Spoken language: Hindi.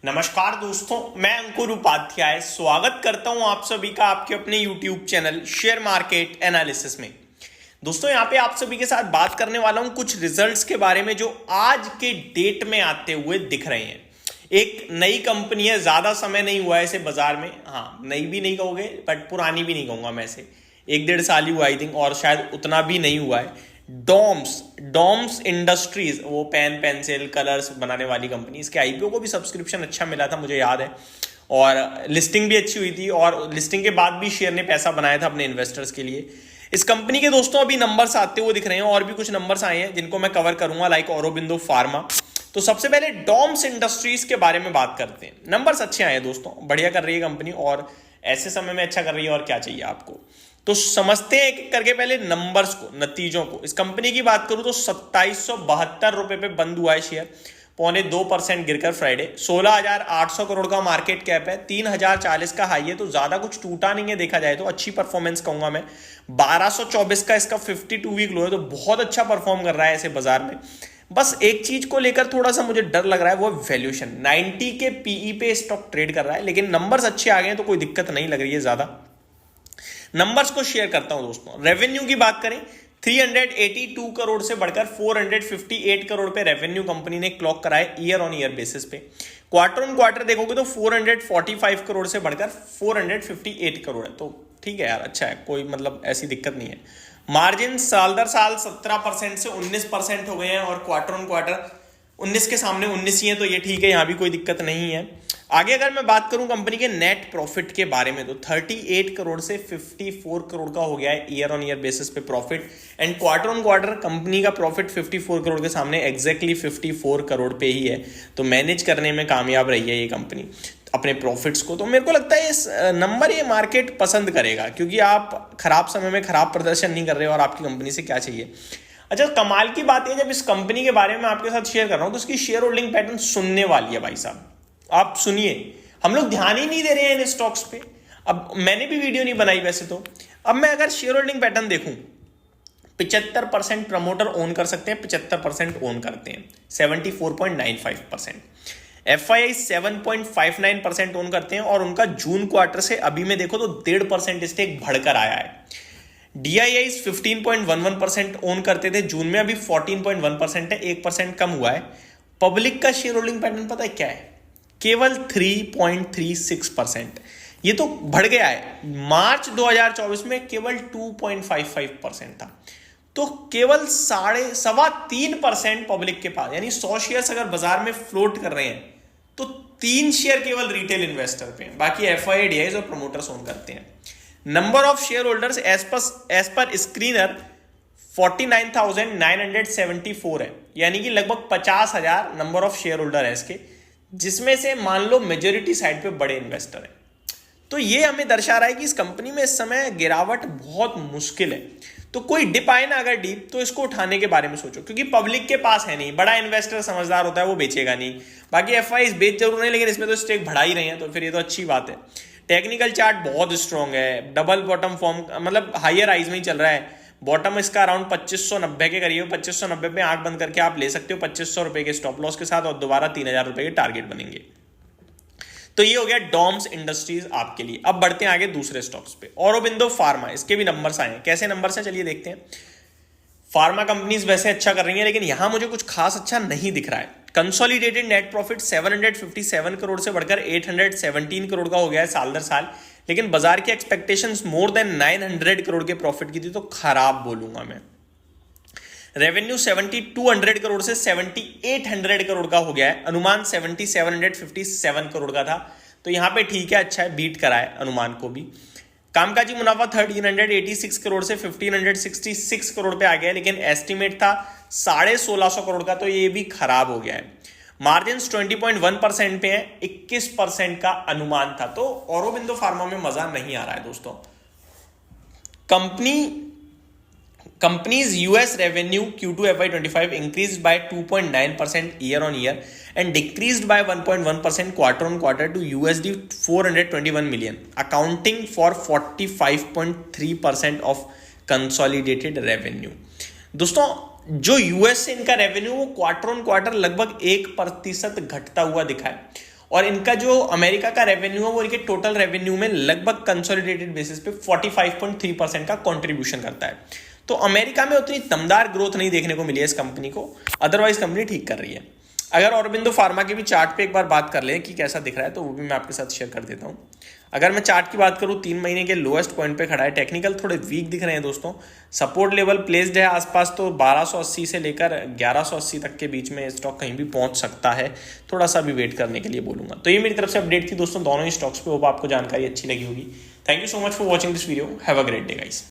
नमस्कार दोस्तों, मैं अंकुर उपाध्याय स्वागत करता हूं आप सभी का आपके अपने YouTube channel share market analysis में। दोस्तों यहां पे आप सभी के साथ बात करने वाला हूं कुछ रिजल्ट्स के बारे में जो आज के डेट में आते हुए दिख रहे हैं। एक नई कंपनी है, ज्यादा समय नहीं हुआ है इसे बाजार में, हाँ नई भी नहीं कहोगे बट पुरानी भी नहीं कहूंगा मैं इसे, 1-1.5 साल ही हुआ आई थिंक, और शायद उतना भी नहीं हुआ है। डॉम्स इंडस्ट्रीज, वो पेन पेंसिल कलर्स बनाने वाली कंपनी, इसके आईपीओ को भी सब्सक्रिप्शन अच्छा मिला था मुझे याद है, और लिस्टिंग भी अच्छी हुई थी, और लिस्टिंग के बाद भी शेयर ने पैसा बनाया था अपने इन्वेस्टर्स के लिए। इस कंपनी के दोस्तों अभी नंबर्स आते हुए दिख रहे हैं, और भी कुछ नंबर्स आए हैं जिनको मैं कवर करूंगा, लाइक औरोबिंदो फार्मा। तो सबसे पहले डॉम्स इंडस्ट्रीज के बारे में बात करते हैं। नंबर्स अच्छे आए हैं दोस्तों, बढ़िया कर रही है कंपनी, और ऐसे समय में अच्छा कर रही है, और क्या चाहिए आपको। तो समझते हैं एक एक करके पहले नंबर्स को, नतीजों को। इस कंपनी की बात करूं तो 2772 रुपए पे बंद हुआ है शेयर, 0.25% गिरकर फ्राइडे। 16,800 करोड़ का मार्केट कैप है, 3,040 का हाई है, तो ज्यादा कुछ टूटा नहीं है देखा जाए तो, अच्छी परफॉर्मेंस कहूंगा मैं। 1224 का इसका 52 वीक लो है, तो बहुत अच्छा परफॉर्म कर रहा है ऐसे बाजार में। बस एक चीज को लेकर थोड़ा सा मुझे डर लग रहा है, वो वैल्यूएशन। 90 के पीई पे स्टॉक ट्रेड कर रहा है, लेकिन नंबर्स अच्छे आ गए हैं तो कोई दिक्कत नहीं लग रही है ज्यादा। नंबर्स को शेयर करता हूं दोस्तों। रेवेन्यू की बात करें, 382 करोड़ से बढ़कर 458 करोड़ पे रेवेन्यू कंपनी ने क्लॉक कराए ईयर ऑन ईयर बेसिस पे। क्वार्टर ऑन क्वार्टर देखोगे तो 445 करोड़ से बढ़कर 458 करोड़ है, तो ठीक है यार, अच्छा है, कोई मतलब ऐसी दिक्कत नहीं है। मार्जिन साल दर साल 17% से 19% हो गए हैं, और क्वार्टर ऑन क्वार्टर 19 के सामने 19 ही है, तो ये ठीक है, यहां भी कोई दिक्कत नहीं है। आगे अगर मैं बात करूं कंपनी के नेट प्रॉफिट के बारे में, तो 38 करोड़ से 54 करोड़ का हो गया है ईयर ऑन ईयर बेसिस पे profit, and quarter on quarter company का प्रॉफिट 54 करोड़ के सामने एग्जैक्टली 54 करोड़ पे ही है। तो मैनेज करने में कामयाब रही है ये कंपनी अपने प्रॉफिट्स को। तो मेरे को लगता है इस नंबर ये मार्केट पसंद करेगा, क्योंकि आप खराब समय में खराब प्रदर्शन नहीं कर रहे हो, और आपकी कंपनी से क्या चाहिए। अच्छा, कमाल की बात है, जब इस कंपनी के बारे में आपके साथ शेयर कर रहा हूं तो उसकी शेयर होल्डिंग पैटर्न सुनने वाली है भाई साहब। आप सुनिए, हम लोग ध्यान ही नहीं दे रहे हैं इन स्टॉक्स पे। अब मैंने भी वीडियो नहीं बनाई वैसे तो। अब मैं अगर शेयर होल्डिंग पैटर्न देखूं, 75% प्रमोटर ओन कर सकते हैं, 75% ओन करते हैं, 74.95%। एफआईआई 7.59% ओन करते हैं, और उनका जून क्वार्टर से अभी में देखो तो 1.5% स्टेक बढ़कर आया है। डीआईआई 15.11% ओन करते थे जून में, अभी 14.1% है, 1% कम हुआ है। पब्लिक का शेयर होल्डिंग पैटर्न पता है क्या है? केवल 3.36%। ये तो बढ़ गया है। मार्च 2024 में केवल 2.55% था, तो केवल 3.25% पब्लिक के पास, यानी 100 शेयर्स अगर बाजार में फ्लोट कर रहे हैं तो 3 शेयर केवल रिटेल इन्वेस्टर पे हैं, बाकी एफआईआई डीआईज और प्रमोटर्स ओन करते हैं। Number of share holders as पर स्क्रीनर 49,974 है, यानी कि लगभग 50,000 नंबर ऑफ शेयर होल्डर है इसके, जिसमें से मान लो मेजोरिटी साइड पे बड़े इन्वेस्टर हैं। तो ये हमें दर्शा रहा है कि इस कंपनी में इस समय गिरावट बहुत मुश्किल है। तो कोई डिप आए ना अगर डीप, तो इसको उठाने के बारे में सोचो, क्योंकि पब्लिक के पास है नहीं, बड़ा इन्वेस्टर समझदार होता है वो बेचेगा नहीं। बाकी एफआईआई बेच जरूर नहीं, लेकिन इसमें तो स्टेक बढ़ा ही रहे हैं, तो फिर ये तो अच्छी बात है। टेक्निकल चार्ट बहुत स्ट्रॉन्ग है, डबल बॉटम फॉर्म, मतलब हायर राइज में ही चल रहा है। बॉटम इसका अराउंड 2590 के करीब, 2590 पे आंख बंद करके आप ले सकते हो 2500 रुपए के स्टॉप लॉस के साथ, और दोबारा 3000 रुपए के टारगेट बनेंगे। तो ये हो गया डॉम्स इंडस्ट्रीज आपके लिए। अब बढ़ते हैं आगे दूसरे स्टॉक्स पे। औरोबिंदो फार्मा, इसके भी नंबर्स आए हैं। कैसे नंबर्स हैं चलिए देखते हैं। फार्मा कंपनीज वैसे अच्छा कर रही हैं, लेकिन यहां मुझे कुछ खास अच्छा नहीं दिख रहा है। कंसोलिडेटेड नेट प्रॉफिट 757 करोड़ से बढ़कर 817 करोड़ का हो गया है साल दर साल, लेकिन बाजार की एक्सपेक्टेशंस मोर देन 900 करोड़ के प्रॉफिट की थी, तो खराब बोलूंगा मैं। रेवेन्यू 7200 करोड़ से 7800 करोड़ का हो गया है, अनुमान 7757 करोड़ का था, तो यहां पे ठीक है, अच्छा है, बीट करा है अनुमान को भी। कामकाजी मुनाफा 1386 करोड़ से 1566 करोड़ पे आ गया है, लेकिन एस्टिमेट था 1650 करोड़ का, तो ये भी खराब हो गया है। मार्जिन 20.1% पे है, 21% का अनुमान था, तो औरोबिंदो फार्मा में मजा नहीं आ रहा है दोस्तों। Company's US revenue Q2 FY25 increased by 2.9% year on year and decreased by 1.1% quarter on quarter to USD 421 million, accounting for 45.3% of consolidated revenue. दोस्तों जो यूएस से इनका रेवेन्यू वो क्वार्टर ऑन क्वार्टर लगभग 1% घटता हुआ दिखा है, और इनका जो अमेरिका का रेवेन्यू है वो इनके टोटल रेवेन्यू में लगभग कंसोलिडेटेड बेसिस पे 45.3% का कंट्रीब्यूशन करता है। तो अमेरिका में उतनी दमदार ग्रोथ नहीं देखने को मिली है इस कंपनी को, अदरवाइज कंपनी ठीक कर रही है। अगर औरबिंदो फार्मा के भी चार्ट पे एक बार बात कर लें कि कैसा दिख रहा है, तो वो भी मैं आपके साथ शेयर कर देता हूं। अगर मैं चार्ट की बात करूं, 3 महीने के लोएस्ट पॉइंट पे खड़ा है। टेक्निकल थोड़े वीक दिख रहे हैं दोस्तों। सपोर्ट लेवल प्लेस्ड है आसपास, तो 1280 से लेकर 1180 तक के बीच में स्टॉक कहीं भी पहुंच सकता है। थोड़ा सा भी वेट करने के लिए बोलूंगा। तो ये मेरी तरफ से अपडेट थी दोस्तों दोनों ही स्टॉक्स पे। होप आपको जानकारी अच्छी लगी होगी। Thank you so much for watching this video. Have a great day guys.